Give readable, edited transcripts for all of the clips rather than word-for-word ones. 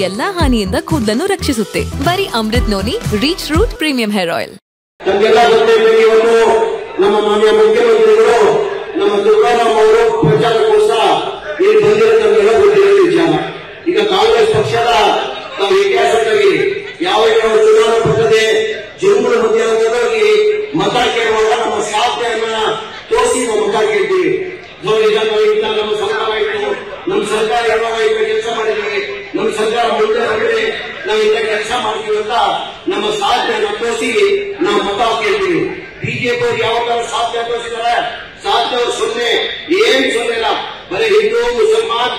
ಎಲ್ಲಾ ಹಾನಿಯಿಂದ ಕೂದಲನ್ನು ರಕ್ಷಿಸುತ್ತೆ. ಬರೀ Amrut noni reach root premium hair oil. ನಮ್ಮ ಮಾನ್ಯ ಮುಖ್ಯಮಂತ್ರಿಗಳು ನಮ್ಮ ದುರ್ಗಾರಾಮ್ ಅವರು ಪ್ರಚಾರಕ್ಕೋಸ್ಕರ ಈ ಬಂದಿರೋದನ್ನೆಲ್ಲ ಗೊತ್ತಿರೋ ವಿಚಾರ. ಈಗ ಕಾಂಗ್ರೆಸ್ ಪಕ್ಷದ ನಾವು ಇತಿಹಾಸದಲ್ಲಿ ಯಾವ ಯಾವ ಚುನಾವಣಾ ಪದ್ಧತಿ ಜನಗಳ ಮಧ್ಯದಲ್ಲಿ ಮತ ಕೇಳುವಾಗ ನಮ್ಮ ಸಾಧನೆಯನ್ನ ತೋರಿಸಿ ನಾವು ಮತ ಕೇಳ್ತೀವಿ. ನಮ್ಮ ಸರ್ಕಾರ ಆಯಿತು, ನಮ್ಮ ಸರ್ಕಾರ ಯಾವಾಗ ಕೆಲಸ ಮಾಡಿದ್ವಿ, ನಮ್ಮ ಸರ್ಕಾರ ಮುಂದೆ ಬಂದ್ರೆ ನಾವು ಇಂಥ ಕೆಲಸ ಮಾಡ್ತೀವಿ ಅಂತ ನಮ್ಮ ಸಾಧನೆಯನ್ನ ತೋರಿಸಿ ನಾವು ಮತ ಕೇಳ್ತೀವಿ. ಬಿಜೆಪಿ ಅವರು ಯಾವ ಸಾಧನೆ ತೋರಿಸಿದ್ದಾರೆ? ಸಾಧನೆ ಅವರು ಸೊನ್ನೆ, ಏನ್ ಸೊನ್ನೆ ಇಲ್ಲ, ಬರೀ ಹಿಂದೂ ಮುಸಲ್ಮಾನ್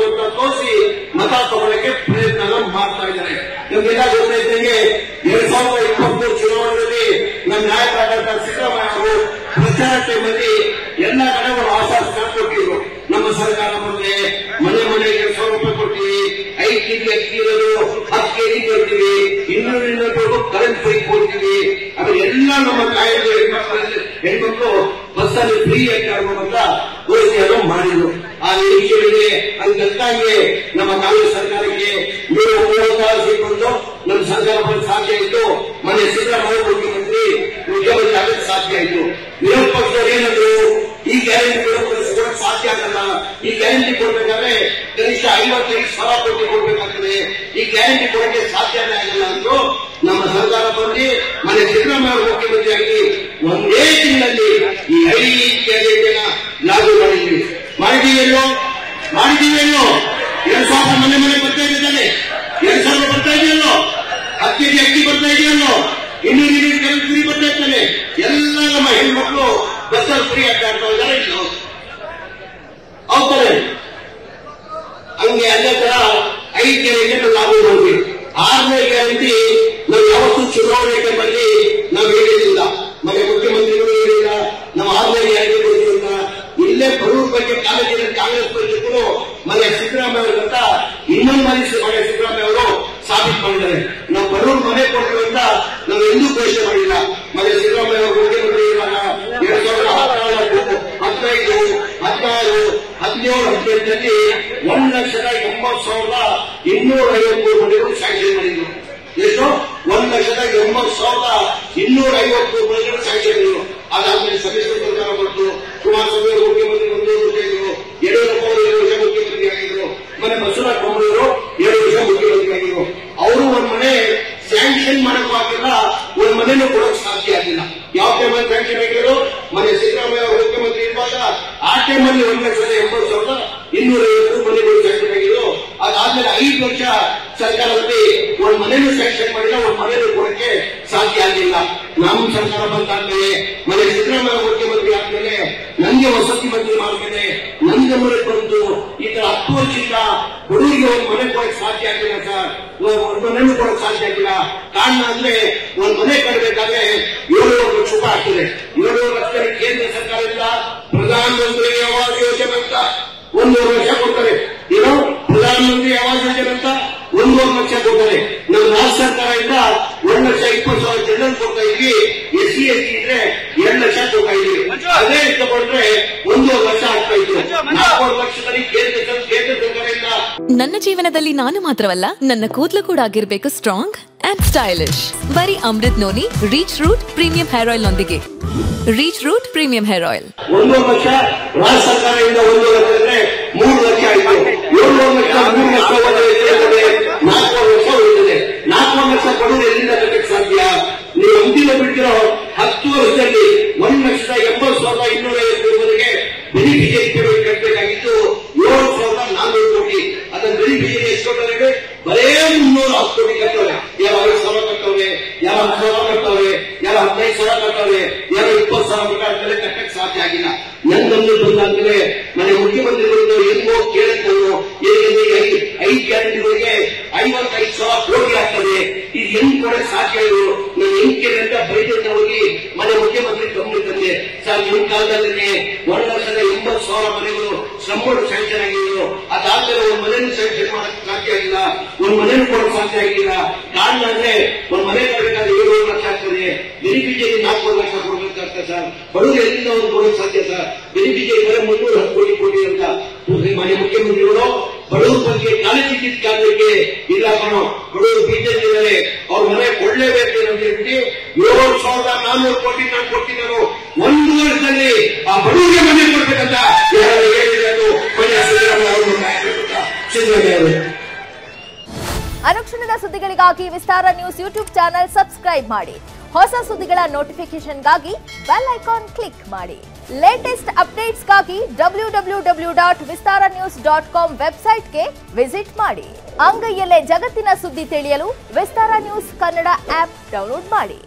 ಅಂತ ತೋರಿಸಿ ಮತ ತಗೊಳ್ಳಕ್ಕೆ ಪ್ರಯತ್ನ ಮಾಡ್ತಾ ಇದ್ದಾರೆ. ನಮಗೆಲ್ಲ ಗೊತ್ತಿದ್ದಂಗೆ 2023 ಚುನಾವಣೆಯಲ್ಲಿ ನಮ್ಮ ನಾಯಕರಾದ ಸಿದ್ದರಾಮಯ್ಯ ಅವರು ಪ್ರಚಾರ ಟೈಮಲ್ಲಿ ಎಲ್ಲ ಕಡೆ ಅವರು ಆಶ್ವಾಸನೆ ಕೊಟ್ಟಿದ್ರು. ನಮ್ಮ ಸರ್ಕಾರ ಬಂದ್ರೆ ಮನೆ ಮನೆಗೆ 1,000 ರೂಪಾಯಿ ಕೊಡ್ತೀವಿ, 5 ಕೆಜಿ ಅಕ್ಕಿ ಇರೋದು 10 ಕೆಜಿ ಕೊಡ್ತೀವಿ, 200 ಕರೆಂಟ್ ಫ್ರೀ ಕೊಡ್ತೀವಿ. ಅದೆಲ್ಲ ನಮ್ಮ ತಾಯಿಗಳು ಹೆಣ್ಮಕ್ಳು ಬಸ್ಸಲ್ಲಿ ಫ್ರೀ ಆಗಿ ಆಗುವಂತ ಘೋಷಣೆಯನ್ನು ಮಾಡಿದ್ರು. ಆ ನಿರೀಕ್ಷೆಗಳಿಗೆ ಅದಕ್ಕಾಗಿ ನಮ್ಮ ಕಾಂಗ್ರೆಸ್ ಸರ್ಕಾರಕ್ಕೆ 36 ಸೀಟು ನಮ್ಮ ಸರ್ಕಾರ ಬರಲು ಸಾಧ್ಯ ಆಯಿತು. ಮನೆ ಸಿದ್ದರಾಮಯ್ಯ ಮುಖ್ಯಮಂತ್ರಿ ಆಗಕ್ಕೆ ಸಾಧ್ಯ ಆಯಿತು. ವಿರೋಧ ಪಕ್ಷದವರು ಏನಂದ್ರು, ಈ ಗ್ಯಾರಂಟಿ ಕೊಡೋಕೆ ಸಾಧ್ಯ ಆಗಲ್ಲ, ಈ ಗ್ಯಾರಂಟಿ ಕೊಡಬೇಕಾದ್ರೆ ಕನಿಷ್ಠ 55,000 ಕೋಟಿ ಕೊಡಬೇಕಾಗ್ತದೆ, ಈ ಗ್ಯಾರಂಟಿ ಕೊಡೋಕೆ ಸಾಧ್ಯನೇ ಆಗಲ್ಲ ಅಂದ್ರು. ನಮ್ಮ ಸರ್ಕಾರ ಬಂದು ಮನೆ ಸಿದ್ದರಾಮಯ್ಯ ಮುಖ್ಯಮಂತ್ರಿಯಾಗಿ ಒಂದೇ ತಿಂಗಳಲ್ಲಿ ಈ 5 ಗ್ಯಾರಂಟಿನ ಲಾಗು ಮಾಡಿದ್ದೀವಿ. 2,000 ಮನೆ ಬರ್ತಾ ಇದ್ದಾನೆ, 2,000 ಬರ್ತಾ ಇದೆಯಲ್ಲೋ, 10 ಕೆಜಿ ಅಕ್ಕಿ ಬರ್ತಾ ಇದೆಯಲ್ಲೋ, 200 ಕರೆಂಟ್ ಫ್ರೀ ಬರ್ತಾ ಇರ್ತಾನೆ. ಎಲ್ಲ ನಮ್ಮ ಹೆಣ್ಮಕ್ಳು ಬಸ್ಸಲ್ಲಿ ಫ್ರೀ ಆಡ್ತಾ ಇದ್ದಾರೆ ಹೋಗ್ತಾರೆ. ಹಂಗೆ ಅದೇ ತರ 5 ಗ್ಯಾರಂಟಿ ಲಾಭ ಹೋಗಿ 6ನೇ ಗ್ಯಾರಂಟಿ ನಾವು ಯಾವತ್ತೂ ಚುನಾವಣೆ ಟೈಮಲ್ಲಿ ನಾವು ಹೇಳಿಲ್ಲ, ಮನೆ ಮುಖ್ಯಮಂತ್ರಿಗಳು ಹೇಳಿಲ್ಲ, ನಾವು 6ನೇ ಗ್ಯಾರಂಟಿ ಕೊಟ್ಟಿಲ್ಲ. ಇಲ್ಲೇ ಬಡವರ ಬಗ್ಗೆ ಕಾಲೇಜಿನ ಕಾಂಗ್ರೆಸ್ ಪಕ್ಷಗಳು ಮನೆ ಸಿದ್ದರಾಮಯ್ಯ ಅವರಂತ ಇನ್ನೊಂದು ಮನೆ ಸಿದ್ದರಾಮಯ್ಯ ಅವರು ಸಾಬೀತು ಮಾಡಿದ್ದಾರೆ. ನಾವು ಬಡವರು ಮನೆ ಕೊಡ್ತೀವಿ ಅಂತ ನಾವು ಎಂದೂ ಘೋಷಣೆ ಮಾಡಿಲ್ಲ. ಮನೆ ಸಿದ್ದರಾಮಯ್ಯ ಅವರು ಮುಖ್ಯಮಂತ್ರಿ ಇರುವಾಗ 2014, 15, 16, 17, 18ರಲ್ಲಿ 1,80,253 ಮನೆಗಳು ಸ್ಯಾಂಕ್ಷನ್ ಮಾಡಿದ್ರು. ಎಷ್ಟು? 1,80,253 ಮನೆಗಳು ಸ್ಯಾಂಕ್ಷನ್ ಮಾಡಿದ್ರು. ಅದಾದ್ಮೇಲೆ ಸಮ್ಮಿಶ್ರ ಸರ್ಕಾರ ಬಂತು, ಕುಮಾರಸ್ವಾಮಿ ಅವರು ಮುಖ್ಯಮಂತ್ರಿ ಬಂದು ಯಡಿಯೂರಪ್ಪ ಅವರು 7 ವರ್ಷ ಮುಖ್ಯಮಂತ್ರಿ ಆಗಿದ್ರು, ಮನೆ ಬಸವರಾಜ ಬೊಮ್ಮಾಯಿ ಅವರು 7 ವರ್ಷ ಮುಖ್ಯಮಂತ್ರಿ ಆಗಿದ್ರು. ಅವರು ಒಂದ್ ಮನೆ ಸ್ಯಾಂಕ್ಷನ್ ಮಾಡಕ್ಕೂ ಆಗಿಲ್ಲ, ಒಂದ್ ಮನೆನೂ ಕೊಡೋಕೆ ಸಾಧ್ಯ ಆಗಿಲ್ಲ. ಯಾವ ಟೈಮಲ್ಲಿ ಸ್ಯಾಂಕ್ಷನ್ ಆಗಿದ್ರು? ಮನೆ ಸಿದ್ದರಾಮಯ್ಯ ಅವರು ಮುಖ್ಯಮಂತ್ರಿ ಇರುವಾಗ ಆ ಟೈಮಲ್ಲಿ 1,80,250 ಮನೆಗಳು ಸ್ಯಾಂಕ್ಷನ್ ಆಗಿದ್ರು. ಅದಾದ್ಮೇಲೆ 5 ವರ್ಷ ಸರ್ಕಾರದಲ್ಲಿ ಒಂದ್ ಮನೆನೂ ಸ್ಯಾಂಕ್ಷನ್ ಮಾಡಿಲ್ಲ, ಒಂದ್ ಮನೆನೂ ಕೊಡಕ್ಕೆ ಸಾಧ್ಯ ಆಗಿಲ್ಲ. ನಮ್ಮ ಸರ್ಕಾರ ಬಂದಾದ್ಮೇಲೆ ಮನೆ ಸಿದ್ದರಾಮಯ್ಯ ಮುಖ್ಯಮಂತ್ರಿ ಆದ್ಮೇಲೆ ನನಗೆ ವಸತಿ ಮಂತ್ರಿ ಮಾಡಿದ್ಮೇಲೆ ನನಗೆ ಮನೆ ಬಂದು ಈ ತರ 10 ವರ್ಷದಿಂದ ಬಡವರಿಗೆ ಒಂದು ಮನೆ ಕೊಡಕ್ಕೆ ಸಾಧ್ಯ ಆಗಿಲ್ಲ ಸರ್, ಒಂದು ಮನೆನೂ ಕೊಡಕ್ಕೆ ಸಾಧ್ಯ ಆಗಿಲ್ಲ. ಕಾರಣ ಅಂದ್ರೆ ಒಂದ್ ಮನೆ ಕಟ್ಟಬೇಕಾದ್ರೆ 7 ಲಕ್ಷ ರೂಪಾಯಿ ಆಗ್ತದೆ. 7 ಲಕ್ಷ ಕೇಂದ್ರ ಸರ್ಕಾರದಿಂದ ಪ್ರಧಾನಮಂತ್ರಿ ಆವಾಸ್ ಯೋಜನೆ ಅಂತ 1 ವರ್ಷ ಕೊಡ್ತಾರೆ. ಏನು ಪ್ರಧಾನಮಂತ್ರಿ ಆವಾಸ್ ಯೋಜನೆ ಅಂತ 1 ಲಕ್ಷ ಕೊಡ್ತಾರೆ. ನಮ್ಮ ರಾಜ್ಯ ಸರ್ಕಾರದಿಂದ 1,20,000 ಜನರನ್ನು ಕೊಡ್ತಾ ಇದ್ವಿ. SC ST ಇದ್ರೆ 2 ಲಕ್ಷ ಕೊಡ್ತಾ ಇದ್ವಿ. ಅದೇ ತಗೊಂಡ್ರೆ 1 ವರ್ಷ ಆಗ್ತಾ ಇತ್ತು. 4 ಲಕ್ಷದಲ್ಲಿ ಕೇಂದ್ರ ಸರ್ಕಾರದಿಂದ. ನನ್ನ ಜೀವನದಲ್ಲಿ ನಾನು ಮಾತ್ರವಲ್ಲ, ನನ್ನ ಕೂದಲು ಕೂಡ ಆಗಿರ್ಬೇಕು ಸ್ಟ್ರಾಂಗ್ ಅಂಡ್ ಸ್ಟೈಲಿಶ್. ಬರೀ Amrut noni reach root premium hair ಆಯಿಲ್ ನೊಂದಿಗೆ. Reach root premium hair oil 1 lakh ರಾಜ್ಯ ಸರ್ಕಾರದಿಂದ 1 ಲಕ್ಷ ಅಂದ್ರೆ 3 ಲಕ್ಷ ಆಯಿತು. 7 ಲಕ್ಷ 3 ಲಕ್ಷ 4 ವರ್ಷ ಉಳಿದಿದೆ. 4 ಲಕ್ಷ ಬಡವರು ಎಲ್ಲಿಂದ ಕಟ್ಟಕ್ಕೆ ಸಾಧ್ಯ? ನೀವು ಅಂತಿಮ ಬಿಟ್ಟಿರೋ 10 ವರ್ಷದಲ್ಲಿ 1,80,250 ಬೆನಿಫಿಷಿಯರಿ ಕಟ್ಟಬೇಕಾಗಿತ್ತು 7,400 ಕೋಟಿ. ಅದನ್ನು ಬೆನಿಫಿಷಿಯರಿ ಎಷ್ಟು ಕೊಟ್ಟರೆ? ಬರೇ 310 ಕೋಟಿ ಕಟ್ಟವ್ರೆ. ಯಾರು 5,000 ಕಟ್ಟವ್ರೆ, ಯಾರು 10,000 ಕಟ್ಟವ್ರೆ, ಯಾರು 15,000 ಕಟ್ಟವ್ರೆ, ಯಾರು 20,000 ಕಟ್ಟವ್ರೆ. ಕಟ್ಟಕ್ಕೆ ಸಾಧ್ಯ ಆಗಿಲ್ಲ. ನಂದನ್ನು ಬಂದಾದ್ಮೇಲೆ ಮನೆ ಮುಖ್ಯಮಂತ್ರಿಗಳು ಹೆಂಗೋ ಕೇಳಿದ್ರು, ಏಕೆಂದ್ರೆ 5 ಗ್ಯಾರಂಟಿಗಳಿಗೆ 55,000 ಕೋಟಿ ಆಗ್ತದೆ, ಇದು ಹೆಂಗ್ ಕೊಡಕ್ಕೆ ಸಾಧ್ಯ ಇದು? ನಾನು ಹೆಂಗ್ ಕೇಳಿ ಅಂತ ಬೈದನ್ನ ಹೋಗಿ ಮನೆ ಮುಖ್ಯಮಂತ್ರಿ ಗಮನ ತಂದೆ. ಸರ್, ನಿಮ್ಮ ಕಾಲದಲ್ಲಿ 1,80,000 ಮನೆಗಳು ಸಂಪೂರ್ಣ ಸ್ಯಾಂಕ್ಷನ್ ಆಗಿದ್ರು. ಅದಾದ್ಮೇಲೆ ಒಂದು ಮನೆಯನ್ನು ಸ್ಯಾಂಕ್ಷನ್ ಮಾಡಕ್ಕೆ ಸಾಧ್ಯ ಆಗಿಲ್ಲ, ಒಂದು ಮನೆಯನ್ನು ಕೊಡಕ್ಕೆ ಸಾಧ್ಯ ಆಗಿಲ್ಲ. ಕಾರಣ ಅಂದ್ರೆ ಒಂದ್ ಮನೆ ಕಟ್ಟಬೇಕಾದ್ರೆ 7 ಲಕ್ಷ ಆಗ್ತದೆ, ಬೆನಿಫಿಷಿಯರಿ 4 ಲಕ್ಷ ಕೊಡಬೇಕಾಗ್ತದೆ ಸರ್. ಬಡವರು ಎಲ್ಲಿಂದ ಒಂದು ಕೊಡಕ್ಕೆ ಸಾಧ್ಯ ಸರ್? ಬೆನಿಫಿಷಿಯರಿ ಬರೀ 310 ಕೋಟಿ ಅಂತ ಮನೆ ಮುಖ್ಯಮಂತ್ರಿಗಳು ಬಡವ್ರ ಬಗ್ಗೆ ಕಾಳಜಿ ಕಿತ್ ಕಾಣಲಿಕ್ಕೆ ಇಲ್ಲ ಕಣೋ, ಬಡವರು ಬಿಜೆಪಿಯಲ್ಲಿ ಅವ್ರ ಮನೆ ಕೊಡ್ಲೇಬೇಕು ಅಂತ ಹೇಳ್ಬಿಟ್ಟು 7,400 ಕೋಟಿ ನಾನು ಕೊಡ್ತೀನಿ, ನಾನು 1 ವರ್ಷದಲ್ಲಿ ಆ ಬಡವರಿಗೆ ಮನೆ ಕೊಡ್ಬೇಕಂತ ಯಾರು ಹೇಳಿದ್ರೆ ಅದು ಸಿದ್ದರಾಮಯ್ಯ ಅವರು. ಅನುಕ್ಷಣದ ಸುದ್ದಿಗಳಿಗಾಗಿ ವಿಸ್ತಾರ ನ್ಯೂಸ್ ಯೂಟ್ಯೂಬ್ ಚಾನೆಲ್ ಸಬ್ಸ್ಕ್ರೈಬ್ ಮಾಡಿ. ಹೊಸ ಸುದ್ದಿಗಳ ನೋಟಿಫಿಕೇಶನ್ಗಾಗಿ ಬೆಲ್ ಐಕಾನ್ ಕ್ಲಿಕ್ ಮಾಡಿ. ಲೇಟೆಸ್ಟ್ ಅಪ್ಡೇಟ್ಸ್ಗಾಗಿ www.vistaranews.com ವೆಬ್ಸೈಟ್ಗೆ ವಿಸಿಟ್ ಮಾಡಿ. ಅಂಗೈಯಲ್ಲೇ ಜಗತ್ತಿನ ಸುದ್ದಿ ತಿಳಿಯಲು ವಿಸ್ತಾರ ನ್ಯೂಸ್ ಕನ್ನಡ ಆಪ್ ಡೌನ್ಲೋಡ್ ಮಾಡಿ.